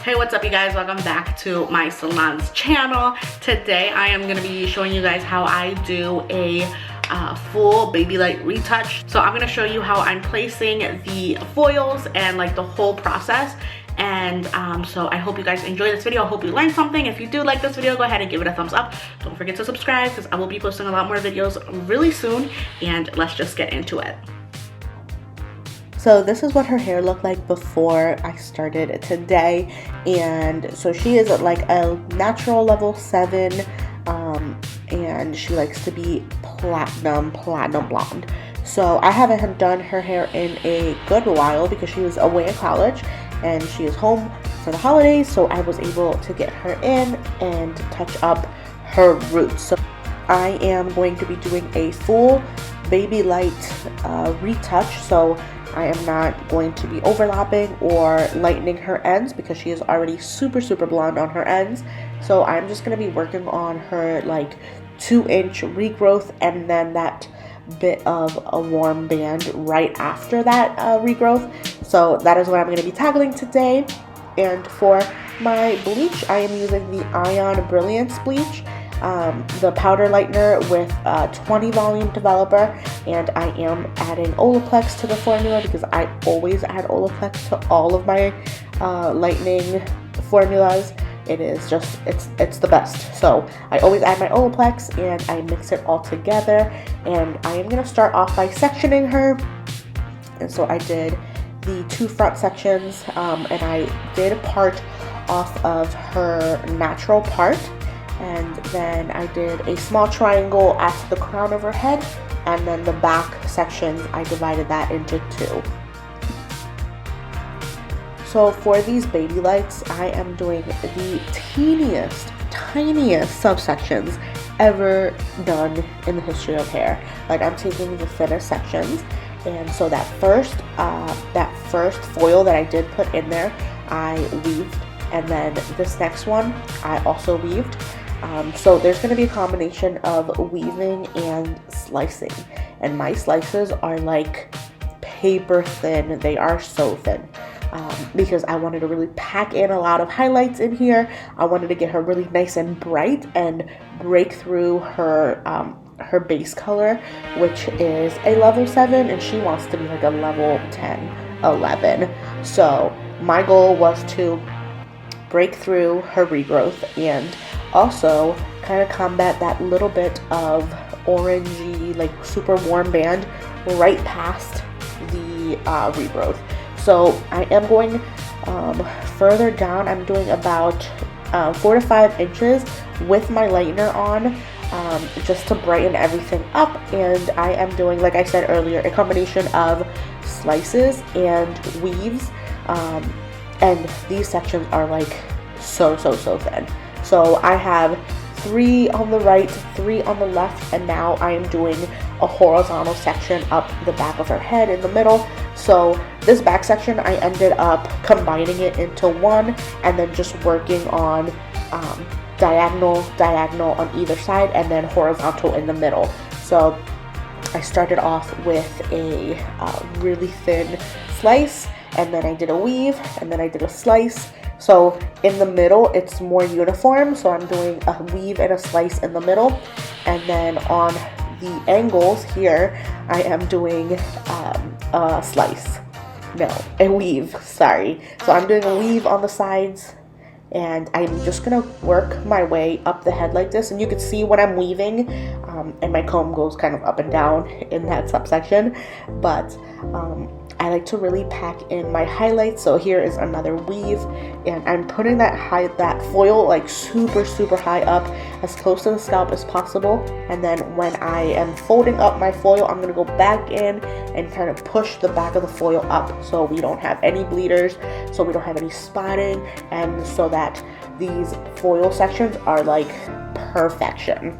Hey, what's up you guys? Welcome back to my Salon's channel. Today I am going to be showing you guys how I do a full baby light retouch. So I'm going to show you how I'm placing the foils and like the whole process. And so I hope you guys enjoy this video. I hope you learned something. If you do like this video, go ahead and give it a thumbs up. Don't forget to subscribe because I will be posting a lot more videos really soon. And let's just get into it. So this is what her hair looked like before I started today, and so she is at like a natural level 7, and she likes to be platinum blonde. So I haven't done her hair in a good while because she was away at college and she is home for the holidays, so I was able to get her in and touch up her roots. So I am going to be doing a full baby light retouch, so I am not going to be overlapping or lightening her ends because she is already super blonde on her ends. So I'm just going to be working on her like 2-inch regrowth and then that bit of a warm band right after that regrowth. So that is what I'm going to be tackling today. And for my bleach, I am using the Color Brilliance bleach, the powder lightener with 20 volume developer, and I am adding Olaplex to the formula because I always add Olaplex to all of my lightening formulas. It is just, it's the best. So I always add my Olaplex and I mix it all together, and I am going to start off by sectioning her. And so I did the 2 front sections, and I did a part off of her natural part. And then I did a small triangle at the crown of her head, and then the back sections, I divided that into 2. So for these baby lights, I am doing the tiniest subsections ever done in the history of hair. Like, I'm taking the thinnest sections, and so that first foil that I did put in there, I weaved, and then this next one, I also weaved. So there's going to be a combination of weaving and slicing, and my slices are like paper thin. They are so thin, because I wanted to really pack in a lot of highlights in here. I wanted to get her really nice and bright and break through her her base color, which is a level 7, and she wants to be like a level 10, 11. So my goal was to break through her regrowth and also kind of combat that little bit of orangey, like super warm band right past the regrowth. So I am going further down. I'm doing about 4 to 5 inches with my lightener on, just to brighten everything up. And I am doing, like I said earlier, a combination of slices and weaves, and these sections are like so thin. So I have 3 on the right, 3 on the left, and now I am doing a horizontal section up the back of her head in the middle. So this back section, I ended up combining it into one and then just working on diagonal on either side and then horizontal in the middle. So I started off with a really thin slice, and then I did a weave, and then I did a slice. So in the middle, it's more uniform. So I'm doing a weave and a slice in the middle. And then on the angles here, I am doing a slice. No, a weave, sorry. So I'm doing a weave on the sides, and I'm just gonna work my way up the head like this. And you can see when I'm weaving, and my comb goes kind of up and down in that subsection. But I like to really pack in my highlights. So here is another weave, and I'm putting that foil like super high up, as close to the scalp as possible. And then when I am folding up my foil, I'm gonna go back in and kind of push the back of the foil up so we don't have any bleeders, so we don't have any spotting, and so that these foil sections are like perfection.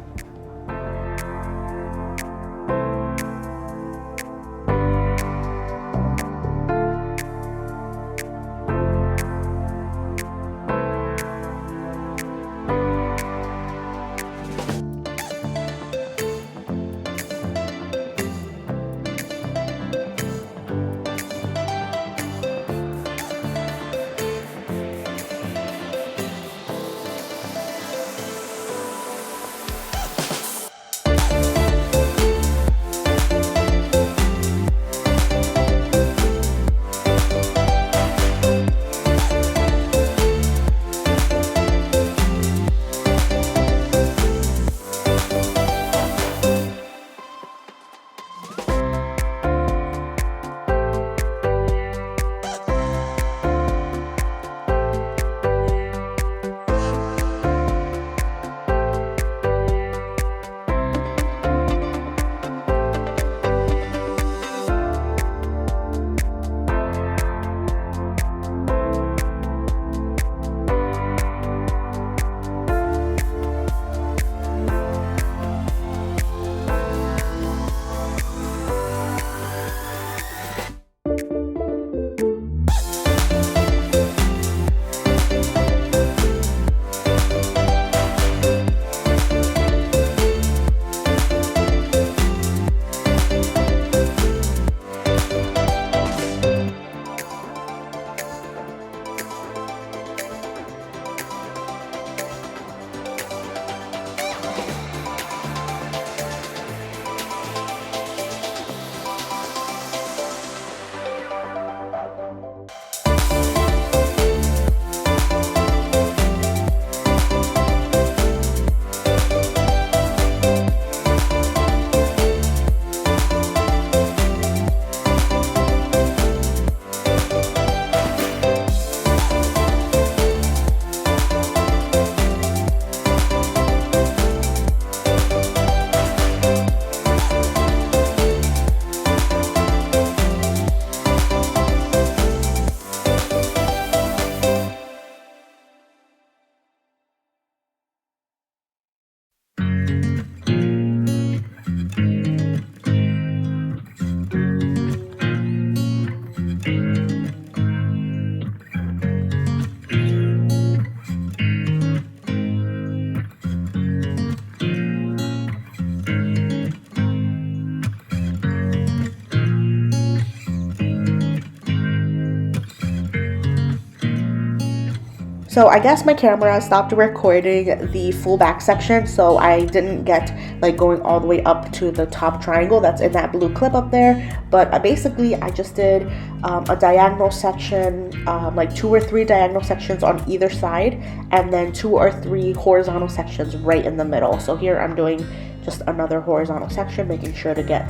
So I guess my camera stopped recording the full back section, so I didn't get like going all the way up to the top triangle that's in that blue clip up there. But basically I just did a diagonal section, like 2 or 3 diagonal sections on either side, and then 2 or 3 horizontal sections right in the middle. So here I'm doing just another horizontal section, making sure to get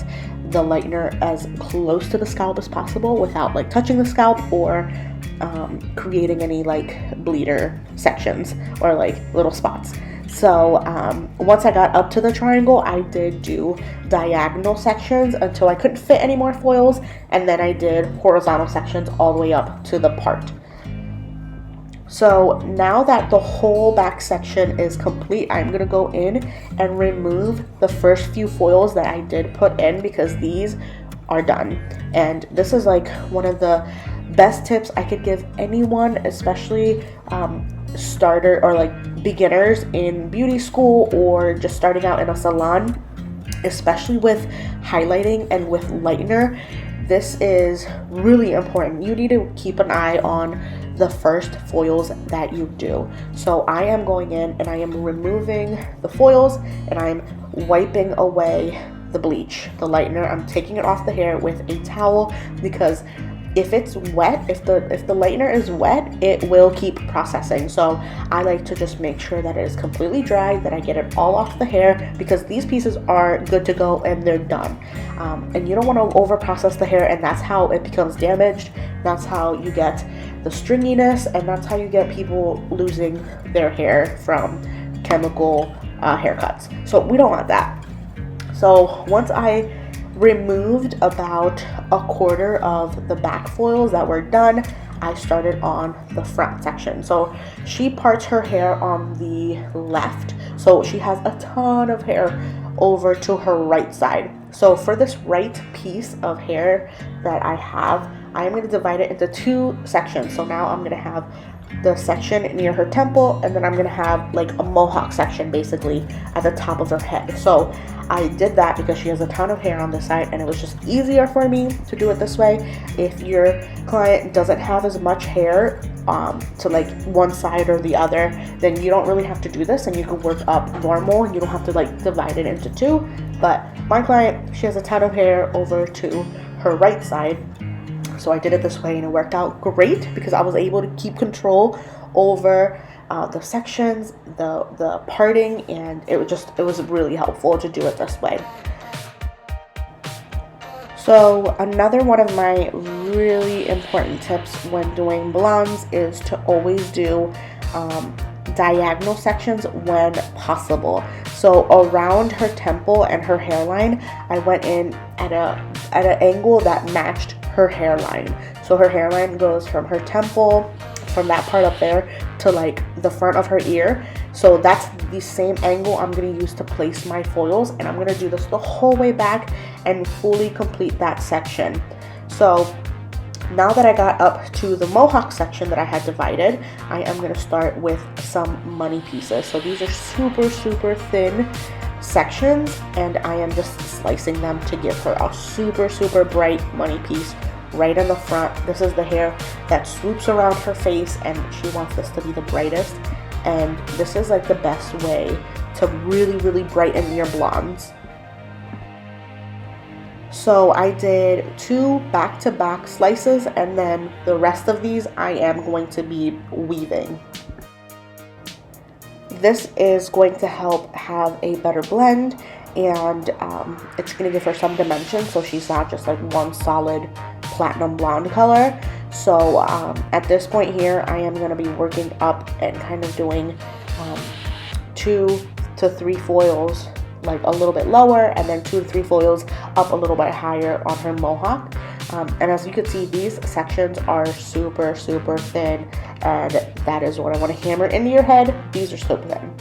the lightener as close to the scalp as possible without like touching the scalp or creating any like bleeder sections or like little spots. So once I got up to the triangle, I did do diagonal sections until I couldn't fit any more foils, and then I did horizontal sections all the way up to the part. So now that the whole back section is complete, I'm gonna go in and remove the first few foils that I did put in, because these are done. And this is like one of the best tips I could give anyone, especially starter or like beginners in beauty school or just starting out in a salon, especially with highlighting and with lightener. This is really important. You need to keep an eye on the first foils that you do. So I am going in and I am removing the foils and I'm wiping away the bleach, the lightener. I'm taking it off the hair with a towel, because if it's wet, if the lightener is wet, it will keep processing. So I like to just make sure that it is completely dry, that I get it all off the hair, because these pieces are good to go and they're done. And you don't want to over process the hair, and that's how it becomes damaged. That's how you get the stringiness, and that's how you get people losing their hair from chemical haircuts. So we don't want that. So once I removed about a quarter of the back foils that were done, I started on the front section. So she parts her hair on the left, so she has a ton of hair over to her right side. So for this right piece of hair that I have, I am going to divide it into 2 sections. So now I'm going to have the section near her temple, and then I'm going to have like a mohawk section basically at the top of her head. So I did that because she has a ton of hair on this side, and it was just easier for me to do it this way. If your client doesn't have as much hair to like one side or the other, then you don't really have to do this, and you can work up normal and you don't have to like divide it into 2. But my client, she has a ton of hair over to her right side, so I did it this way, and it worked out great because I was able to keep control over the sections, the parting, and it was really helpful to do it this way. So another one of my really important tips when doing blondes is to always do diagonal sections when possible. So around her temple and her hairline, I went in at an angle that matched her hairline. So her hairline goes from her temple, from that part up there, to like the front of her ear. So that's the same angle I'm going to use to place my foils, and I'm going to do this the whole way back and fully complete that section. So now that I got up to the mohawk section that I had divided, I am going to start with some money pieces. So these are super, super thin sections, and I am just slicing them to give her a super, super bright money piece right in the front. This is the hair that swoops around her face, and she wants this to be the brightest. And this is like the best way to really, really brighten your blondes. So I did 2 back-to-back slices, and then the rest of these I am going to be weaving. This is going to help have a better blend, and it's going to give her some dimension, so she's not just like one solid platinum blonde color. So at this point here, I am going to be working up and kind of doing 2 to 3 foils like a little bit lower, and then 2 to 3 foils up a little bit higher on her mohawk. And as you can see, these sections are super, super thin, and that is what I want to hammer into your head. These are so thin.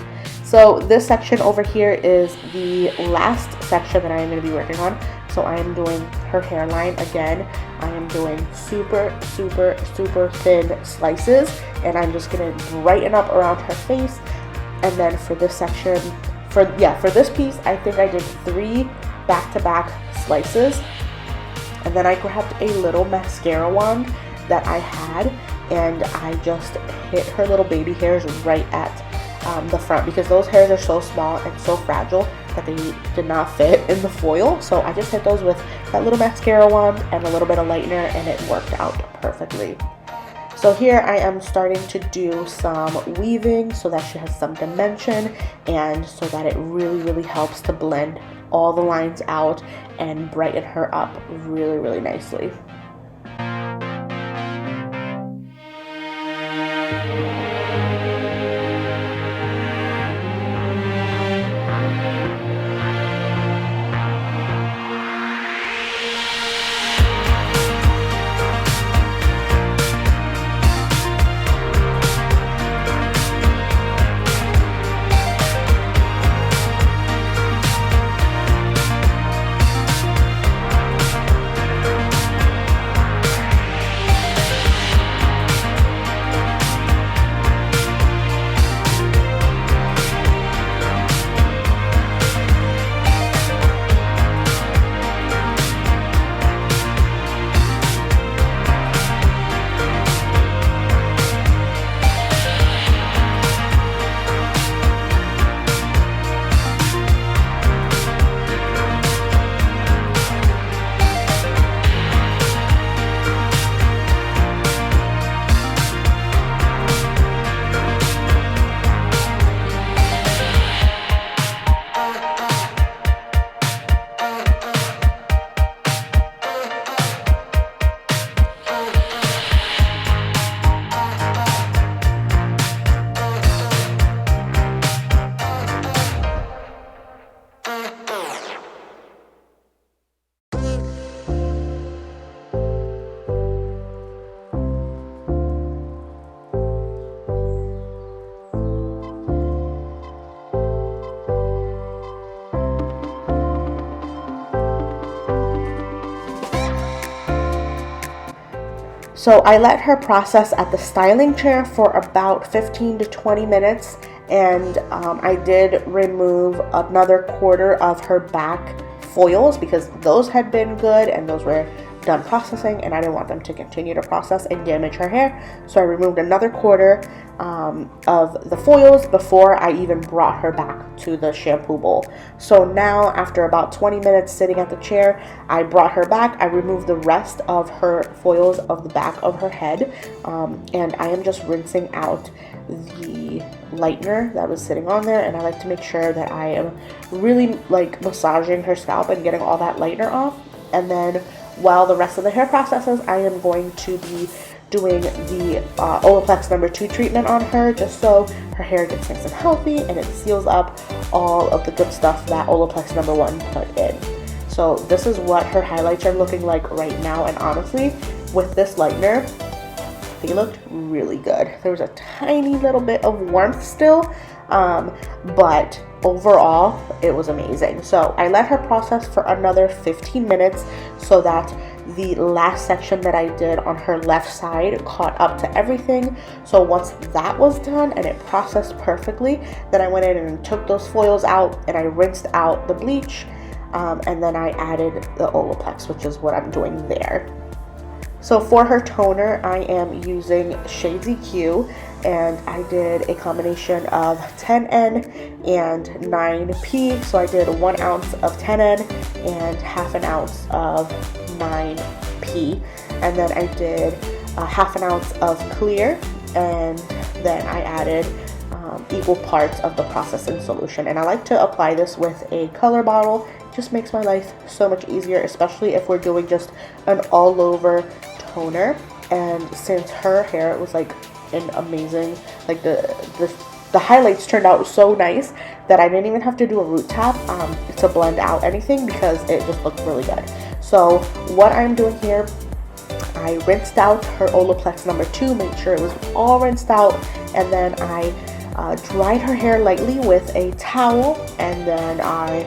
So this section over here is the last section that I am going to be working on. So I am doing her hairline again. I am doing super, super, super thin slices, and I'm just going to brighten up around her face. And then for this section, for this piece, I think I did 3 back-to-back slices. And then I grabbed a little mascara wand that I had and I just hit her little baby hairs right at the front, because those hairs are so small and so fragile that they did not fit in the foil. So I just hit those with that little mascara wand and a little bit of lightener, and it worked out perfectly. So here I am starting to do some weaving so that she has some dimension, and so that it really helps to blend all the lines out and brighten her up really nicely. So I let her process at the styling chair for about 15 to 20 minutes, and I did remove another quarter of her back foils because those had been good and those were done processing, and I didn't want them to continue to process and damage her hair. So I removed another quarter of the foils before I even brought her back to the shampoo bowl. So now, after about 20 minutes sitting at the chair, I brought her back. I removed the rest of her foils of the back of her head, and I am just rinsing out the lightener that was sitting on there, and I like to make sure that I am really like massaging her scalp and getting all that lightener off. And then while the rest of the hair processes, I am going to be doing the Olaplex number 2 treatment on her, just so her hair gets nice and healthy and it seals up all of the good stuff that Olaplex number 1 put in. So this is what her highlights are looking like right now, and honestly, with this lightener, they looked really good. There was a tiny little bit of warmth still, but overall it was amazing. So I let her process for another 15 minutes so that the last section that I did on her left side caught up to everything. So once that was done and it processed perfectly, then I went in and took those foils out and I rinsed out the bleach, and then I added the Olaplex, which is what I'm doing there. So for her toner, I am using ShadesEQ, and I did a combination of 10N and 9P. So I did 1 ounce of 10N and half an ounce of 9P. And then I did half an ounce of clear, and then I added equal parts of the processing solution. And I like to apply this with a color bottle. It just makes my life so much easier, especially if we're doing just an all over toner. And since her hair was like an amazing, like the highlights turned out so nice that I didn't even have to do a root tap to blend out anything, because it just looked really good. So what I'm doing here, I rinsed out her Olaplex number 2, made sure it was all rinsed out, and then I dried her hair lightly with a towel, and then I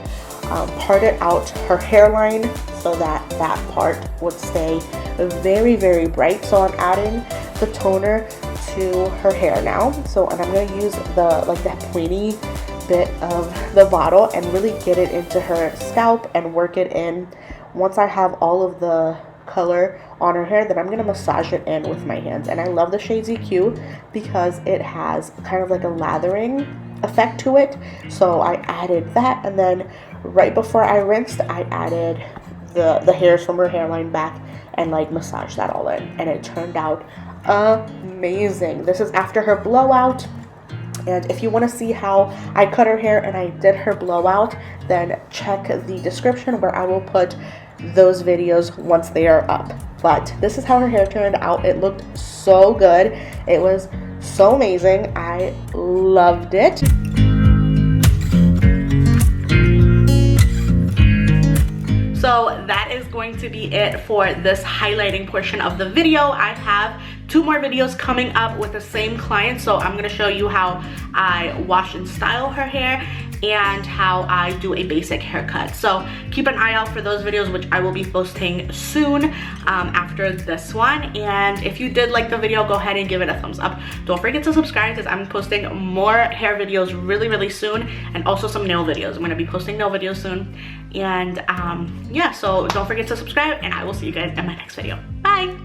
parted out her hairline so that that part would stay very bright. So I'm adding the toner to her hair now. So, and I'm going to use that pointy bit of the bottle and really get it into her scalp and work it in. Once I have all of the color on her hair, then I'm gonna massage it in with my hands. And I love the ShadesEQ because it has kind of like a lathering effect to it. So I added that, and then right before I rinsed, I added the hairs from her hairline back and like massaged that all in, and it turned out amazing. This is after her blowout. And if you want to see how I cut her hair and I did her blowout, then check the description where I will put those videos once they are up. But this is how her hair turned out. It looked so good. It was so amazing. I loved it. So that is going to be it for this highlighting portion of the video. I have 2 more videos coming up with the same client, so I'm going to show you how I wash and style her hair and how I do a basic haircut. So keep an eye out for those videos, which I will be posting soon after this one. And if you did like the video, go ahead and give it a thumbs up. Don't forget to subscribe because I'm posting more hair videos really soon, and also some nail videos. I'm going to be posting nail videos soon. And yeah, so don't forget to subscribe, and I will see you guys in my next video. Bye!